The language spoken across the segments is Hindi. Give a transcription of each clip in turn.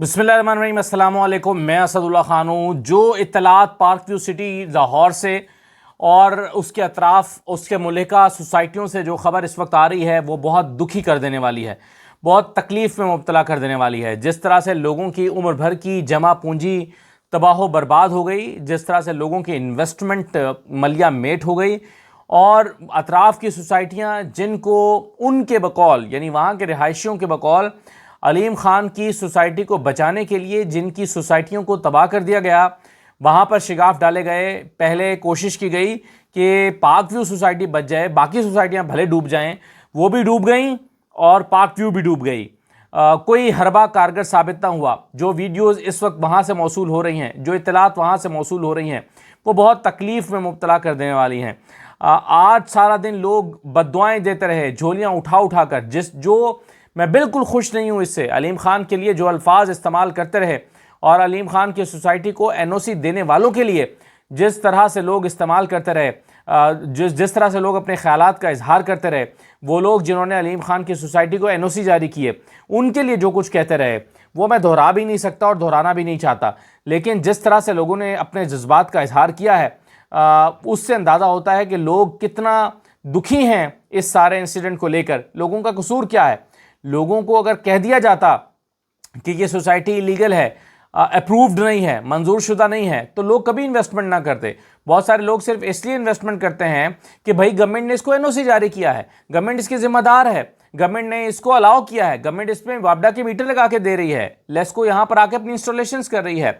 बिस्मिल्लाहिर्रहमानिर्रहीम, अस्सलाम वालेकुम। मैं असदुल्ला खान हूँ। जो इत्तलात पार्क व्यू सिटी लाहौर से और उसके अतराफ़ उसके मुल्का सोसाइटियों से जो ख़बर इस वक्त आ रही है वो बहुत दुखी कर देने वाली है, बहुत तकलीफ़ में मुब्तला कर देने वाली है। जिस तरह से लोगों की उम्र भर की जमा पूंजी तबाह बर्बाद हो गई, जिस तरह से लोगों की इन्वेस्टमेंट मलिया मेट हो गई और अतराफ़ की सोसाइटियाँ जिनको उनके बकौल यानी वहाँ के रिहायशियों के बकौल अलीम ख़ान की सोसाइटी को बचाने के लिए जिनकी सोसाइटियों को तबाह कर दिया गया, वहाँ पर शिगाफ डाले गए। पहले कोशिश की गई कि पार्क व्यू सोसाइटी बच जाए, बाकी सोसाइटियाँ भले डूब जाएं, वो भी डूब गई और पार्क व्यू भी डूब गई। कोई हरबा कारगर साबित ना हुआ। जो वीडियोज़ इस वक्त वहाँ से मौसूल हो रही हैं, जो इत्तलात वहाँ से मौसूल हो रही हैं, वो बहुत तकलीफ़ में मुब्तला कर देने वाली हैं। आज सारा दिन लोग बद्दुआएँ देते रहे, झोलियाँ उठा उठा कर। मैं बिल्कुल खुश नहीं हूँ इससे। अलीम ख़ान के लिए जो अल्फाज इस्तेमाल करते रहे और अलीम ख़ान की सोसाइटी को एनओसी देने वालों के लिए जिस तरह से लोग इस्तेमाल करते रहे, जिस तरह से लोग अपने ख्यालात का इजहार करते रहे, वो लोग जिन्होंने अलीम ख़ान की सोसाइटी को एनओसी जारी किए, उनके लिए जो कुछ कहते रहे वो मैं दोहरा भी नहीं सकता और दोहराना भी नहीं चाहता। लेकिन जिस तरह से लोगों ने अपने जज्बात का इजहार किया है, उससे अंदाज़ा होता है कि लोग कितना दुखी हैं इस सारे इंसिडेंट को लेकर। लोगों का कसूर क्या है? लोगों को अगर कह दिया जाता कि ये सोसाइटी इलीगल है, अप्रूव्ड नहीं है, मंजूर शुदा नहीं है, तो लोग कभी इन्वेस्टमेंट ना करते। बहुत सारे लोग सिर्फ इसलिए इन्वेस्टमेंट करते हैं कि भाई गवर्नमेंट ने इसको एनओसी जारी किया है, गवर्नमेंट इसकी जिम्मेदार है, गवर्नमेंट ने इसको अलाउ किया है, गवर्नमेंट इसमें वापडा के मीटर लगा के दे रही है, लेस्को यहां पर आके अपनी इंस्टॉलेशंस कर रही है,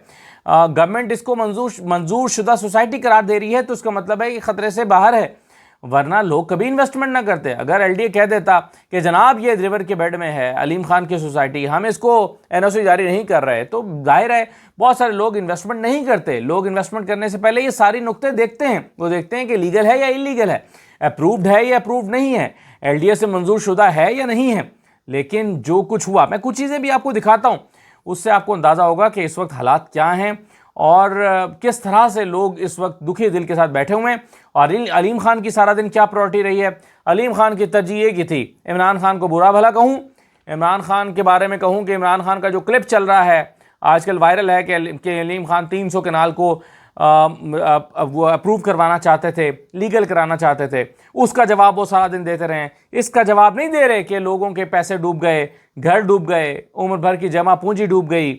गवर्नमेंट इसको मंजूर शुदा सोसाइटी करार दे रही है, तो उसका मतलब है कि खतरे से बाहर है। वरना लोग कभी इन्वेस्टमेंट ना करते। अगर एलडीए कह देता कि जनाब ये रिवर के बेड में है अलीम खान की सोसाइटी, हम इसको एनओसी जारी नहीं कर रहे, तो जाहिर है बहुत सारे लोग इन्वेस्टमेंट नहीं करते। लोग इन्वेस्टमेंट करने से पहले ये सारी नुक्ते देखते हैं। वो देखते हैं कि लीगल है या इलीगल है, अप्रूव्ड है या अप्रूव्ड नहीं है, एलडीए से मंजूर शुदा है या नहीं है। लेकिन जो कुछ हुआ, मैं कुछ चीज़ें भी आपको दिखाता हूँ, उससे आपको अंदाज़ा होगा कि इस वक्त हालात क्या हैं और किस तरह से लोग इस वक्त दुखी दिल के साथ बैठे हुए हैं। और अलीम खान की सारा दिन क्या प्रायोरिटी रही है? अलीम खान की तरजीह ये थी, इमरान खान को बुरा भला कहूँ, इमरान खान के बारे में कहूँ कि इमरान खान का जो क्लिप चल रहा है आजकल वायरल है कि अलीम खान 300 कनाल को वो अप्रूव करवाना चाहते थे, लीगल कराना चाहते थे, उसका जवाब वो सारा दिन देते रहे। इसका जवाब नहीं दे रहे कि लोगों के पैसे डूब गए, घर डूब गए, उम्र भर की जमा पूंजी डूब गई,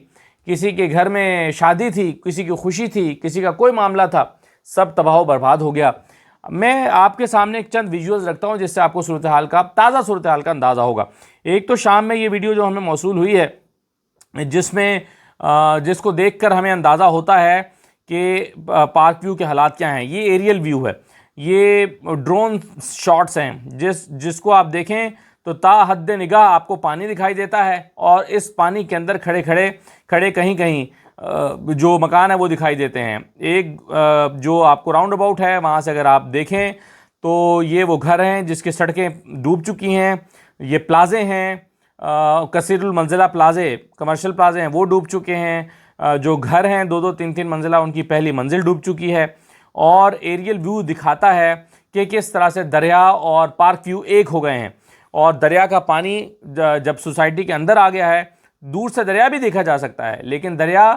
किसी के घर में शादी थी, किसी की खुशी थी, किसी का कोई मामला था, सब तबाह बर्बाद हो गया। मैं आपके सामने एक चंद विजुअल्स रखता हूं जिससे आपको सूरत हाल का, ताज़ा सूरत हाल का अंदाज़ा होगा। एक तो शाम में ये वीडियो जो हमें मौसूल हुई है, जिसको देखकर हमें अंदाज़ा होता है कि पार्क व्यू के हालात क्या हैं। ये एरियल व्यू है, ये ड्रोन शॉट्स हैं, जिसको आप देखें तो ता हद निगाह आपको पानी दिखाई देता है और इस पानी के अंदर खड़े कहीं कहीं जो मकान है वो दिखाई देते हैं। एक जो आपको राउंड अबाउट है वहाँ से अगर आप देखें तो ये वो घर हैं जिसकी सड़कें डूब चुकी हैं, ये प्लाजे हैं, कसीरुल मंजिला प्लाजे, कमर्शियल प्लाजे हैं, वो डूब चुके हैं। जो घर हैं 2-2, 3-3 मंजिला, उनकी पहली मंजिल डूब चुकी है। और एरियल व्यू दिखाता है कि किस तरह से दरिया और पार्क व्यू एक हो गए हैं। और दरिया का पानी जब सोसाइटी के अंदर आ गया है, दूर से दरिया भी देखा जा सकता है, लेकिन दरिया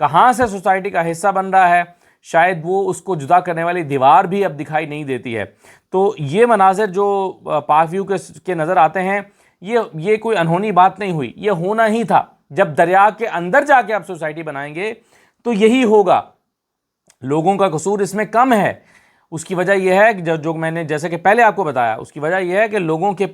कहाँ से सोसाइटी का हिस्सा बन रहा है, शायद वो उसको जुदा करने वाली दीवार भी अब दिखाई नहीं देती है। तो ये मनाजिर जो पार्क व्यू के नज़र आते हैं, ये कोई अनहोनी बात नहीं हुई, ये होना ही था। जब दरिया के अंदर जाके आप सोसाइटी बनाएंगे तो यही होगा। लोगों का कसूर इसमें कम है। उसकी वजह यह है कि जो मैंने जैसे कि पहले आपको बताया, उसकी वजह यह है कि लोगों के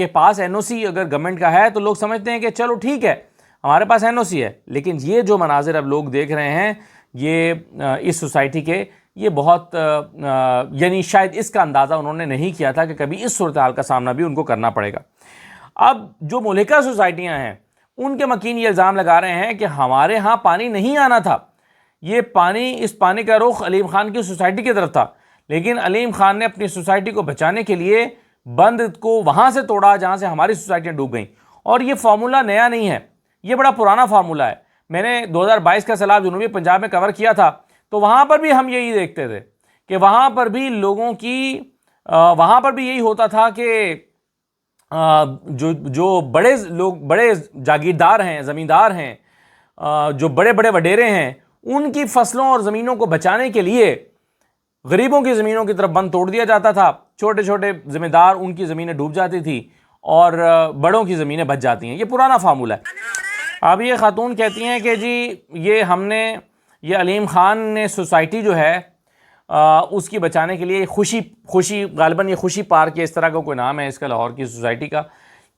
पास एनओसी अगर गवर्नमेंट का है तो लोग समझते हैं कि चलो ठीक है हमारे पास एनओसी है। लेकिन ये जो मनाजिर अब लोग देख रहे हैं ये इस सोसाइटी के, ये बहुत यानी शायद इसका अंदाज़ा उन्होंने नहीं किया था कि कभी इस सूरत हाल का सामना भी उनको करना पड़ेगा। अब जो मुल्का सोसाइटियाँ हैं उनके मकीन ये इल्ज़ाम लगा रहे हैं कि हमारे यहाँ पानी नहीं आना था, इस पानी का रुख अलीम खान की सोसाइटी की तरफ था, लेकिन अलीम खान ने अपनी सोसाइटी को बचाने के लिए बंद को वहाँ से तोड़ा जहाँ से हमारी सोसाइटियाँ डूब गईं। और ये फार्मूला नया नहीं है, ये बड़ा पुराना फार्मूला है। मैंने 2022 का सैलाब जनूबी पंजाब में कवर किया था, तो वहाँ पर भी हम यही देखते थे कि वहाँ पर भी यही होता था कि जो जो बड़े लोग, बड़े जागीरदार हैं, ज़मींदार हैं, जो बड़े बड़े वडेरे हैं, उनकी फसलों और ज़मीनों को बचाने के लिए गरीबों की ज़मीनों की तरफ बंद तोड़ दिया जाता था। छोटे छोटे ज़मींदार, उनकी ज़मीनें डूब जाती थी और बड़ों की ज़मीनें बच जाती हैं। ये पुराना फार्मूला है। अब ये खातून कहती हैं कि जी ये अलीम ख़ान ने सोसाइटी जो है उसकी बचाने के लिए खुशी गालिबन ये खुशी पार्क या इस तरह का कोई नाम है इसका, लाहौर की सोसाइटी का,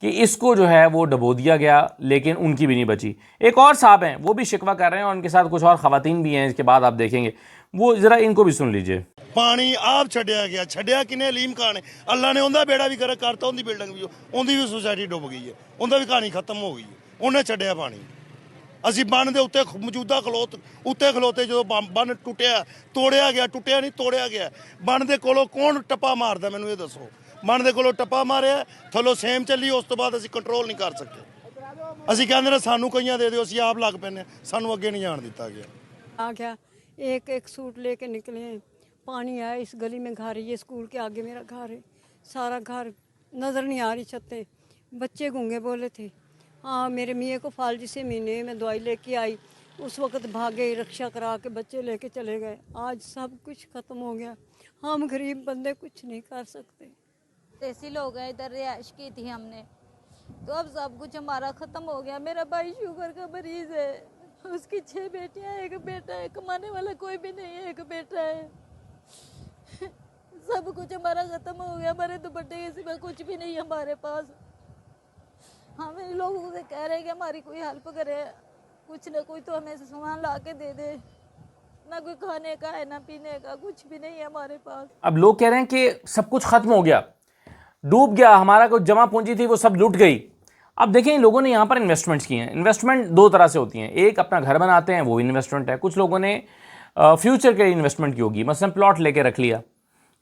कि इसको जो है वो डबो दिया गया, लेकिन उनकी भी नहीं बची। एक और साहब हैं, वो भी शिकवा कर रहे हैं और उनके साथ कुछ और ख़वातीन भी हैं, इसके बाद आप देखेंगे। वो ज़रा इनको भी सुन लीजिए। पानी आप छड्या गया, छड्या किने? अलीम खान ने। अल्लाह ने उनका बेड़ा भी कर करता, उनकी बिल्डिंग भी, उनकी भी सोसाइटी डुब गई है, उनका भी कहानी खत्म हो गई है। उन्हें छड्या पानी। ਅਸੀਂ ਬੰਨ ਦੇ ਉੱਤੇ ਮੌਜੂਦਾ ਉੱਤੇ ਖਲੋਤੇ ਜਦੋਂ ਬੰਨ ਟੁੱਟਿਆ, ਤੋੜਿਆ ਗਿਆ, ਟੁੱਟਿਆ ਨਹੀਂ ਤੋੜਿਆ ਗਿਆ। ਬੰਨ ਦੇ ਕੋਲੋਂ ਕੌਣ ਟੱਪਾ ਮਾਰਦਾ, ਮੈਨੂੰ ਇਹ ਦੱਸੋ। ਬੰਨ ਦੇ ਕੋਲੋਂ ਟੱਪਾ ਮਾਰਿਆ, ਥੱਲੋਂ ਸੇਮ ਚੱਲੀ, ਉਸ ਤੋਂ ਬਾਅਦ ਅਸੀਂ ਕੰਟਰੋਲ ਨਹੀਂ ਕਰ ਸਕੇ। ਅਸੀਂ ਕਹਿੰਦੇ ਨੇ ਸਾਨੂੰ ਕਈਆਂ ਦੇ ਦਿਓ, ਅਸੀਂ ਆਪ ਲੱਗ ਪੈਨੇ, ਸਾਨੂੰ ਅੱਗੇ नहीं जान ਦਿੱਤਾ ਗਿਆ। आ गया, एक एक सूट लेके निकले हैं। पानी आया, इस गली में घर है, ये स्कूल के आगे मेरा घर है, सारा घर नज़र नहीं आ रही छतें। बच्चे गूंगे बोले थे। हाँ, मेरे मियाँ को फालजी से महीने में दवाई लेके आई, उस वक़्त भागे, रक्षा करा के बच्चे लेके चले गए। आज सब कुछ ख़त्म हो गया, हम गरीब बंदे कुछ नहीं कर सकते। देसी लोग हैं, इधर रिहाइश की थी हमने, तो अब सब कुछ हमारा ख़त्म हो गया। मेरा भाई शुगर का मरीज़ है, उसकी 6 बेटियां, एक बेटा है, कमाने वाला कोई भी नहीं है, एक बेटा है। सब कुछ हमारा ख़त्म हो गया, हमारे दुपट्टे के सिवा कुछ भी नहीं है हमारे पास। हम इन लोगों से कह रहे हैं कि हमारी कोई हेल्प करे, कुछ ना कोई तो हमें सामान ला के दे दे। ना कोई खाने का है, ना पीने का, कुछ भी नहीं है हमारे पास। अब लोग कह रहे हैं कि सब कुछ खत्म हो गया, डूब गया, हमारा कुछ जमा पूंजी थी वो सब लूट गई। अब देखें, इन लोगों ने यहाँ पर इन्वेस्टमेंट्स की हैं। इन्वेस्टमेंट दो तरह से होती हैं, एक अपना घर बनाते हैं, वो इन्वेस्टमेंट है। कुछ लोगों ने फ्यूचर के लिए इन्वेस्टमेंट की होगी, मसलन प्लॉट लेके रख लिया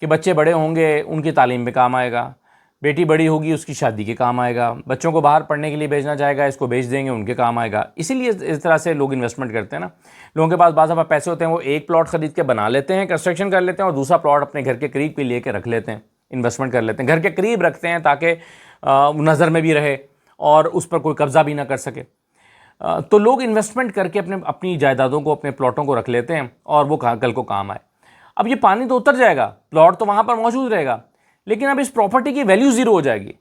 कि बच्चे बड़े होंगे, उनकी तालीम में काम आएगा, बेटी बड़ी होगी, उसकी शादी के काम आएगा, बच्चों को बाहर पढ़ने के लिए भेजना चाहेगा, इसको बेच देंगे, उनके काम आएगा। इसीलिए इस तरह से लोग इन्वेस्टमेंट करते हैं ना। लोगों के पास बाज़ दफ़ा पैसे होते हैं, वो एक प्लॉट ख़रीद के बना लेते हैं, कंस्ट्रक्शन कर लेते हैं, और दूसरा प्लॉट अपने घर के करीब भी लेके रख लेते हैं, इन्वेस्टमेंट कर लेते हैं, घर के करीब रखते हैं ताकि नज़र में भी रहे और उस पर कोई कब्ज़ा भी ना कर सके। तो लोग इन्वेस्टमेंट करके अपनी जायदादों को, अपने प्लॉटों को रख लेते हैं और वो कल को काम आए। अब ये पानी तो उतर जाएगा, प्लॉट तो वहाँ पर मौजूद रहेगा, लेकिन अब इस प्रॉपर्टी की वैल्यू ज़ीरो हो जाएगी।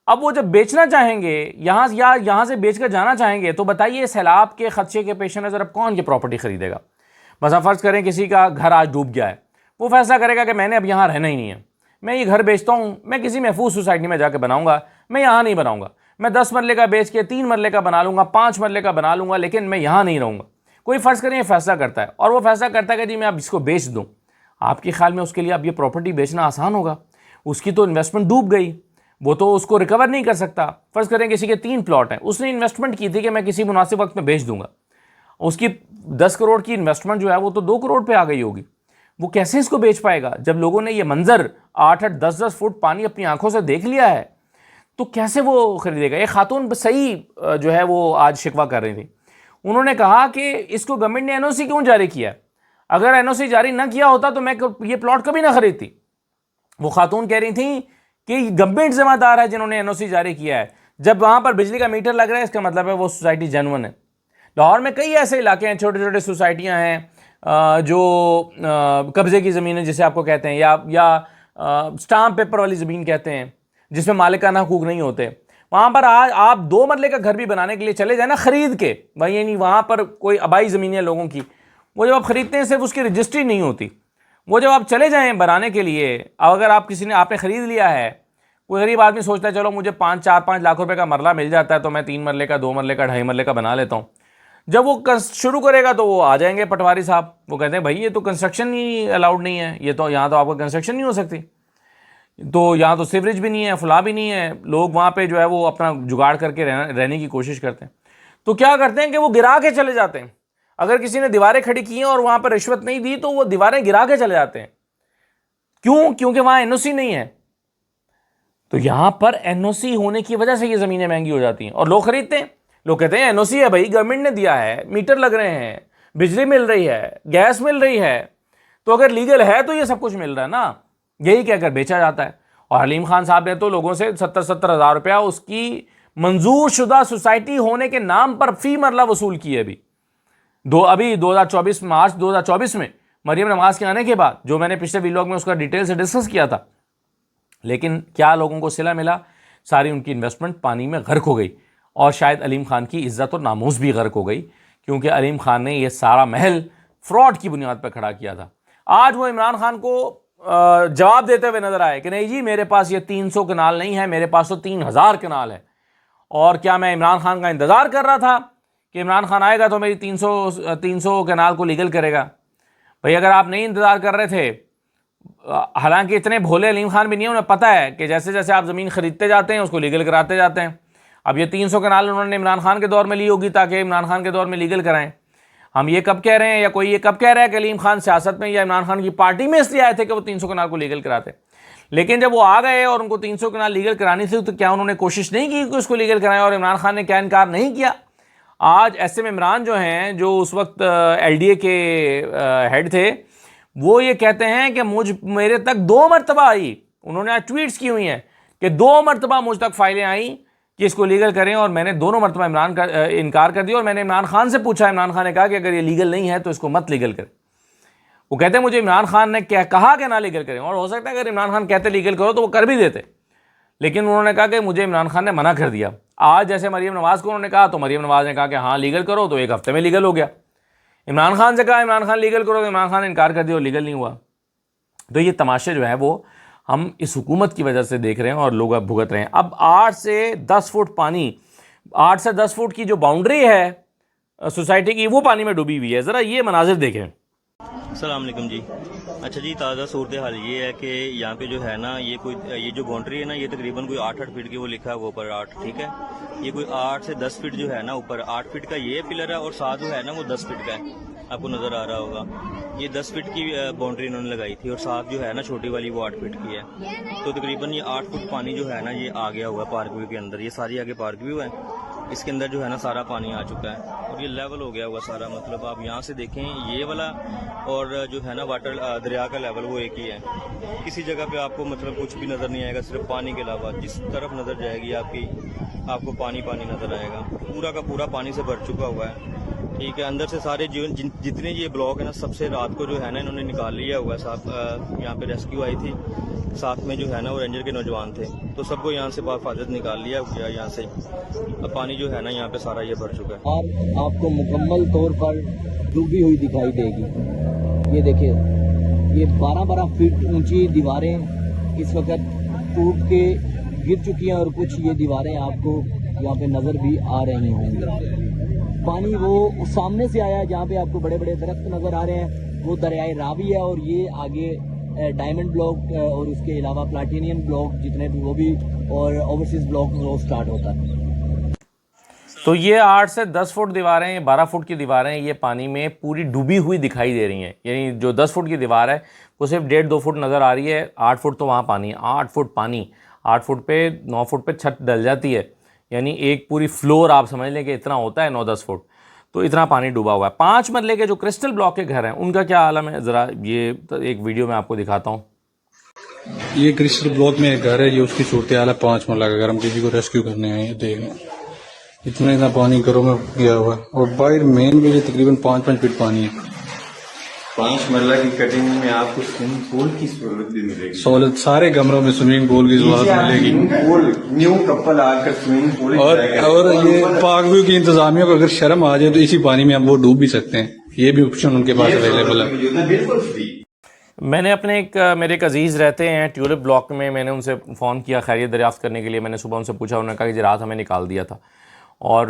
अब वो जब बेचना चाहेंगे यहाँ से बेचकर जाना चाहेंगे, तो बताइए सैलाब के खदशे के पेश नज़र अब कौन ये प्रॉपर्टी ख़रीदेगा? बस फ़र्ज़ करें किसी का घर आज डूब गया है, वो फैसला करेगा कि मैंने अब यहाँ रहना ही नहीं है, मैं ये घर बेचता हूँ, मैं किसी महफूज सोसाइटी में जाकर बनाऊँगा, मैं यहाँ नहीं बनाऊँगा, मैं 10 मरले का बेच के 3 मरले का बना लूँगा, 5 मरले का बना लूँगा, लेकिन मैं यहाँ नहीं रहूँगा। कोई फ़र्ज़ करें ये फैसला करता है, और वो फैसला करता है कि जी मैं अब इसको बेच दूँ। आपके ख्याल में उसके लिए अब ये प्रॉपर्टी बेचना आसान होगा? उसकी तो इन्वेस्टमेंट डूब गई, वो तो उसको रिकवर नहीं कर सकता। फ़र्ज़ करें किसी के 3 प्लॉट हैं, उसने इन्वेस्टमेंट की थी कि मैं किसी मुनासिब वक्त में बेच दूंगा, उसकी 10 करोड़ की इन्वेस्टमेंट जो है वो तो 2 करोड़ पे आ गई होगी। वो कैसे इसको बेच पाएगा? जब लोगों ने ये मंजर 8-8, 10-10 फुट पानी अपनी आंखों से देख लिया है, तो कैसे वो खरीदेगा? एक खातून सही जो है वो आज शिकवा कर रही थी। उन्होंने कहा कि इसको गवर्नमेंट ने NOC क्यों जारी किया? अगर NOC जारी ना किया होता तो मैं ये प्लॉट कभी ना खरीदती। वो खातून कह रही थी कि गवर्नमेंट जिम्मेदार है जिन्होंने NOC जारी किया है। जब वहाँ पर बिजली का मीटर लग रहा है, इसका मतलब है वो सोसाइटी जेन्युइन है। लाहौर में कई ऐसे इलाके हैं, छोटे छोटे सोसाइटियाँ हैं जो कब्ज़े की ज़मीनें जिसे आपको कहते हैं, या स्टाम्प पेपर वाली ज़मीन कहते हैं, जिसमें मालिकाना हुकूक नहीं होते। वहाँ पर आज आप 2 मरले का घर भी बनाने के लिए चले जाए ना, ख़रीद के, वही यानी वहाँ पर कोई आबाई ज़मीन है लोगों की, वो जब आप ख़रीदते हैं सिर्फ उसकी रजिस्ट्री नहीं होती, वो जब आप चले जाएं बनाने के लिए, अगर आप आपने ख़रीद लिया है, कोई गरीब आदमी सोचता है चलो मुझे 4-5 लाख रुपए का मरला मिल जाता है तो मैं 3 मरले का, 2 मरले का, 2.5 मरले का बना लेता हूँ। जब वो शुरू करेगा तो वो आ जाएंगे पटवारी साहब, वो कहते हैं भाई ये तो कंस्ट्रक्शन ही अलाउड नहीं है, ये तो यहाँ तो आपका कंस्ट्रक्शन नहीं हो सकती, तो यहाँ तो सीवरेज भी नहीं है, फुला भी नहीं है। लोग वहाँ पे जो है वो अपना जुगाड़ करके रहने की कोशिश करते हैं। तो क्या करते हैं कि वो गिरा के चले जाते हैं। अगर किसी ने दीवारें खड़ी की हैं और वहाँ पर रिश्वत नहीं दी तो वो दीवारें गिरा के चले जाते हैं। क्यों? क्योंकि वहाँ NOC नहीं है। तो यहाँ पर NOC होने की वजह से ये ज़मीनें महंगी हो जाती हैं और लोग खरीदते हैं। लोग कहते हैं NOC है भाई, गवर्नमेंट ने दिया है, मीटर लग रहे हैं, बिजली मिल रही है, गैस मिल रही है, तो अगर लीगल है तो ये सब कुछ मिल रहा है ना। यही कहकर बेचा जाता है और हलीम खान साहब ने तो लोगों से 70-70 हज़ार रुपया उसकी मंजूर शुदा सोसाइटी होने के नाम पर फी मरला वसूल की है। अभी 2024 मार्च 2024 में मरीम नवाज के आने के बाद, जो मैंने पिछले व्लॉग में उसका डिटेल से डिस्कस किया था, लेकिन क्या लोगों को सिला मिला? सारी उनकी इन्वेस्टमेंट पानी में गर्क हो गई और शायद अलीम खान की इज्जत और नामूस भी गर्क हो गई, क्योंकि अलीम खान ने यह सारा महल फ्रॉड की बुनियाद पर खड़ा किया था। आज वो इमरान खान को जवाब देते हुए नजर आए कि नहीं जी, मेरे पास ये 300 कनाल नहीं है, मेरे पास तो 3000 कनाल है। और क्या मैं इमरान खान का इंतज़ार कर रहा था कि इमरान खान आएगा तो मेरी 300 कनाल को लीगल करेगा? भाई अगर आप नहीं इंतज़ार कर रहे थे, हालांकि इतने भोले अलीम खान भी नहीं है, उन्हें पता है कि जैसे जैसे आप ज़मीन ख़रीदते जाते हैं उसको लीगल कराते जाते हैं। अब ये 300 कनाल उन्होंने इमरान खान के दौर में ली होगी ताकि इमरान खान के दौर में लीगल कराएं। हम ये कब कह रहे हैं, या कोई ये कब कह रहा है कि अलीम खान सियासत में या इमरान खान की पार्टी में इसलिए आए थे कि वो 300 कनाल को लीगल कराते? लेकिन जब वो आ गए और उनको 300 कनाल लीगल करानी थी, तो क्या उन्होंने कोशिश नहीं की कि उसको लीगल कराएं? और इमरान खान ने क्या इनकार नहीं किया? आज SM इमरान जो हैं, जो उस वक्त LDA के हेड थे, वो ये कहते हैं कि मेरे तक 2 मरतबा आई, उन्होंने आज ट्वीट्स की हुई हैं कि 2 मरतबा मुझ तक फाइलें आई कि इसको लीगल करें, और मैंने दोनों मरतबा इनकार कर दिया। और मैंने इमरान खान से पूछा, इमरान खान ने कहा कि अगर ये लीगल नहीं है तो इसको मत लीगल करें। वो कहते हैं मुझे इमरान खान ने क्या कहा कि ना लीगल करें, और हो सकता है अगर इमरान खान कहते लीगल करो तो वो कर भी देते, लेकिन उन्होंने कहा कि मुझे इमरान खान ने मना कर दिया। आज जैसे मरीम नवाज को उन्होंने कहा तो मरीम नवाज ने कहा कि हाँ लीगल करो, तो 1 हफ्ते में लीगल हो गया। इमरान खान से कहा इमरान खान लीगल करो, तो इमरान खान ने इनकार कर दिया और लीगल नहीं हुआ। तो ये तमाशे जो है वो हम इस हुकूमत की वजह से देख रहे हैं और लोग अब भुगत रहे हैं। अब 8 से 10 फुट पानी, 8 से 10 फुट की जो बाउंड्री है सोसाइटी की, वो पानी में डूबी हुई है। ज़रा ये मनाजिर देखें। अस्सलाम वालेकुम जी। अच्छा जी, ताज़ा सूरत हाल ये है कि यहाँ पे जो है ना, ये जो बाउंड्री है ना, ये तकरीबन कोई 8 फीट की वो लिखा है वो ऊपर 8, ठीक है। ये कोई 8 से 10 फीट जो है ना, ऊपर 8 फीट का ये पिलर है और साथ जो है ना वो 10 फीट का है, आपको नज़र आ रहा होगा। ये 10 फीट की बाउंड्री इन्होंने लगाई थी और साथ जो है ना छोटी वाली वो 8 फीट की है। तो तकरीबन ये 8 फुट पानी जो है ना ये आ गया हुआ है पार्क व्यू के अंदर। ये सारी आगे पार्क व्यू है, इसके अंदर जो है ना सारा पानी आ चुका है और ये लेवल हो गया हुआ सारा। मतलब आप यहाँ से देखें, ये वाला और जो है ना वाटर दरिया का लेवल वो एक ही है। किसी जगह पे आपको मतलब कुछ भी नज़र नहीं आएगा, सिर्फ पानी के अलावा। जिस तरफ नज़र जाएगी आपको पानी पानी नज़र आएगा। पूरा का पूरा पानी से भर चुका हुआ है, ठीक है। अंदर से सारे जितने ये ब्लॉक है ना, सबसे रात को जो है ना इन्होंने निकाल लिया हुआ है। साथ यहाँ पे रेस्क्यू आई थी, साथ में जो है ना वो रेंजर के नौजवान थे, तो सबको यहाँ से बाफाजत निकाल लिया गया यहाँ से। अब पानी जो है ना यहाँ पे सारा ये भर चुका है और आपको मुकम्मल तौर पर डूबी हुई दिखाई देगी। ये देखिए, ये 12-12 फीट ऊंची दीवारें इस वक्त टूट के गिर चुकी हैं और कुछ ये दीवारें आपको यहाँ पे नज़र भी आ रही होंगी। पानी वो सामने से आया है, जहाँ पे आपको बड़े बड़े दरख्त नज़र आ रहे हैं, वो दरियाए रावी है। और ये आगे डायमंड ब्लॉक और उसके अलावा प्लाटिनियम ब्लॉक जितने भी वो भी, और ओवरसीज ब्लॉक वो स्टार्ट होता है। तो ये 8 से 10 फुट दीवारें, 12 फुट की दीवारें ये पानी में पूरी डूबी हुई दिखाई दे रही हैं। यानी जो 10 फुट की दीवार है वो सिर्फ 1.5-2 फुट नज़र आ रही है। 8 फुट तो वहाँ पानी, 8 फुट पानी, 8 फुट पे 9 फुट पे छत डल जाती है। यानी एक पूरी फ्लोर आप समझ लें कि इतना होता है, 9-10 फुट, तो इतना पानी डूबा हुआ है। 5 मरले के जो क्रिस्टल ब्लॉक के घर हैं उनका क्या आलम है, ज़रा ये एक वीडियो में आपको दिखाता हूँ। ये क्रिस्टल ब्लॉक में एक घर है, ये उसकी सूरत हाल है 5 मरला का घर। हम किसी को रेस्क्यू करने आए हैं, देख लें इतना पानी घरों में गया हुआ है। और बाहर मेन में तकरीबन 5-5 फीट पानी है। 5 मरला की कटिंग में आपको स्विमिंग पूल की सहूलत भी मिलेगी। सहूलत सारे कमरों में स्विमिंग पूल की सहूलत मिलेगी। न्यू कपल आकर स्विमिंग पूल और ये पार्क व्यू की इंतजामिया को अगर शर्म आ जाए तो इसी पानी में हम वो डूब भी सकते हैं। ये भी ऑप्शन उनके पास अवेलेबल है, बिल्कुल फ्री। मैंने मेरे एक अजीज़ रहते हैं ट्यूलिप ब्लॉक में, मैंने उनसे फ़ोन किया खैरियत दरियाफ्त करने के लिए। मैंने सुबह उनसे पूछा, उन्होंने कहा कि जी रात हमें निकाल दिया था और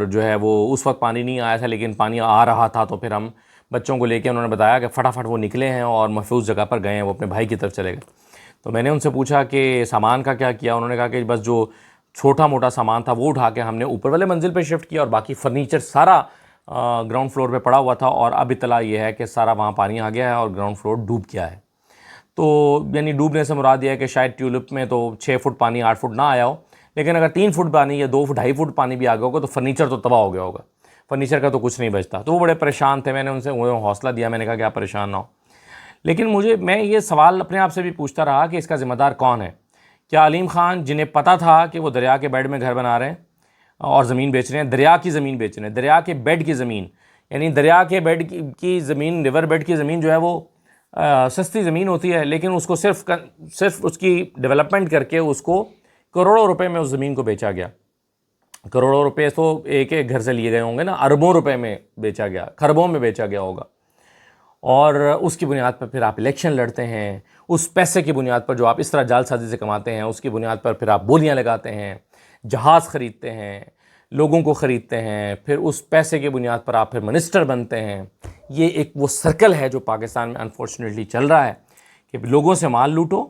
जो है वो उस वक्त पानी नहीं आया था, लेकिन पानी आ रहा था। तो फिर हम बच्चों को लेके, उन्होंने बताया कि फटाफट वो निकले हैं और महफूज जगह पर गए हैं, वो अपने भाई की तरफ चले गए। तो मैंने उनसे पूछा कि सामान का क्या किया। उन्होंने कहा कि बस जो छोटा मोटा सामान था वो उठा के हमने ऊपर वाले मंजिल पे शिफ्ट किया और बाकी फ़र्नीचर सारा ग्राउंड फ्लोर पे पड़ा हुआ था। और अब इतला ये है कि सारा वहाँ पानी आ गया है और ग्राउंड फ्लोर डूब गया है। तो यानी डूबने से मुराद ये है कि शायद ट्यूलिप में तो 6 फुट पानी, 8 फुट ना आया हो, लेकिन अगर 3 फुट पानी या 2-2.5 फुट पानी भी आ गया होगा तो फर्नीचर तो तबाह हो गया होगा। फर्नीचर का तो कुछ नहीं बचता। तो वो बड़े परेशान थे। मैंने उनसे हौसला दिया, मैंने कहा कि आप परेशान ना हो। लेकिन मैं ये सवाल अपने आप से भी पूछता रहा कि इसका ज़िम्मेदार कौन है। क्या अलीम ख़ान, जिन्हें पता था कि वो दरिया के बेड में घर बना रहे हैं और ज़मीन बेच रहे हैं, दरिया की ज़मीन बेच रहे हैं, दरिया के बेड की ज़मीन, यानी दरिया के बेड की ज़मीन, रिवर बेड की ज़मीन जो है वो सस्ती ज़मीन होती है, लेकिन उसको सिर्फ उसकी डेवलपमेंट करके उसको करोड़ों रुपए में उस ज़मीन को बेचा गया। करोड़ों रुपए तो एक एक घर से लिए गए होंगे ना, अरबों रुपए में बेचा गया, खरबों में बेचा गया होगा। और उसकी बुनियाद पर फिर आप इलेक्शन लड़ते हैं, उस पैसे की बुनियाद पर जो आप इस तरह जालसाजी से कमाते हैं, उसकी बुनियाद पर फिर आप बोलियां लगाते हैं, जहाज़ ख़रीदते हैं, लोगों को ख़रीदते हैं, फिर उस पैसे की बुनियाद पर आप फिर मिनिस्टर बनते हैं। ये एक वो सर्कल है जो पाकिस्तान में अनफॉर्चुनेटली चल रहा है कि लोगों से माल लूटो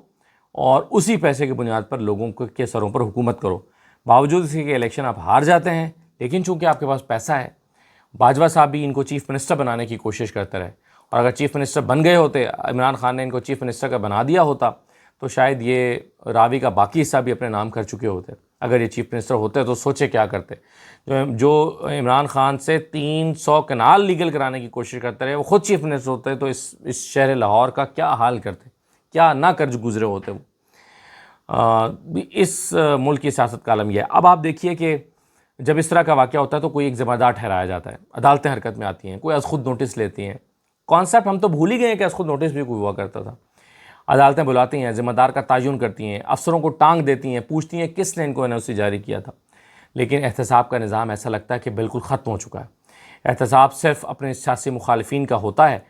और उसी पैसे की बुनियाद पर लोगों के सरों पर हुकूमत करो। बावजूद इसके कि इलेक्शन आप हार जाते हैं, लेकिन चूंकि आपके पास पैसा है, बाजवा साहब भी इनको चीफ़ मिनिस्टर बनाने की कोशिश करते रहे, और अगर चीफ़ मिनिस्टर बन गए होते, इमरान खान ने इनको चीफ़ मिनिस्टर का बना दिया होता, तो शायद ये रावी का बाकी हिस्सा भी अपने नाम कर चुके होते। अगर ये चीफ़ मिनिस्टर होते तो सोचे क्या करते। जो इमरान खान से 300 कनाल लीगल कराने की कोशिश करते रहे, वो ख़ुद चीफ़ मिनिस्टर होते तो इस शहर लाहौर का क्या हाल करते, क्या ना कर्ज गुजरे होते वो। इस मुल्क की सियासत का आलम यह है। अब आप देखिए कि जब इस तरह का वाक़या होता है तो कोई एक ज़िम्मेदार ठहराया जाता है, अदालतें हरकत में आती हैं, कोई अज़ खुद नोटिस लेती हैं। कॉन्सेप्ट हम तो भूल ही गए हैं कि अज़ खुद नोटिस भी कोई हुआ करता था। अदालतें बुलाती हैं, ज़िम्मेदार का तयन करती हैं, अफसरों को टांग देती हैं, पूछती हैं किसने इनको एनओसी जारी किया था। लेकिन एहतसाब का निज़ाम ऐसा लगता है कि बिल्कुल ख़त्म हो चुका है। एहतसाब सिर्फ अपने सियासी मुखालिफिन का होता है,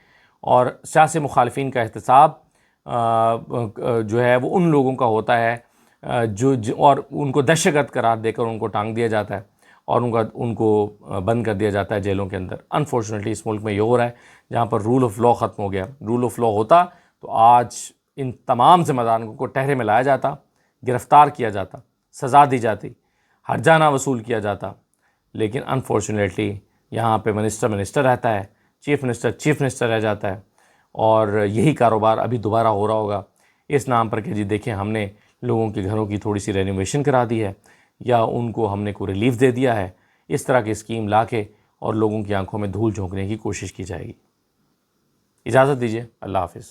और सियासी मुखालिफिन का एहतसाब जो है वो उन लोगों का होता है जो और उनको दहशतगर्द करार देकर उनको टांग दिया जाता है और उनको बंद कर दिया जाता है जेलों के अंदर। अनफॉर्चुनेटली इस मुल्क में ये हो रहा है, जहाँ पर रूल ऑफ़ लॉ ख़त्म हो गया। रूल ऑफ़ लॉ होता तो आज इन तमाम ज़िम्मेदारों को टहरे में लाया जाता, गिरफ़्तार किया जाता, सज़ा दी जाती, हर्जाना वसूल किया जाता। लेकिन अनफॉर्चुनेटली यहाँ पे मिनिस्टर रहता है, चीफ़ मिनिस्टर रह जाता है, और यही कारोबार अभी दोबारा हो रहा होगा इस नाम पर कि जी देखें हमने लोगों के घरों की थोड़ी सी रेनोवेशन करा दी है, या उनको हमने कोई रिलीफ दे दिया है। इस तरह की स्कीम ला के और लोगों की आंखों में धूल झोंकने की कोशिश की जाएगी। इजाज़त दीजिए, अल्लाह हाफ़िज़।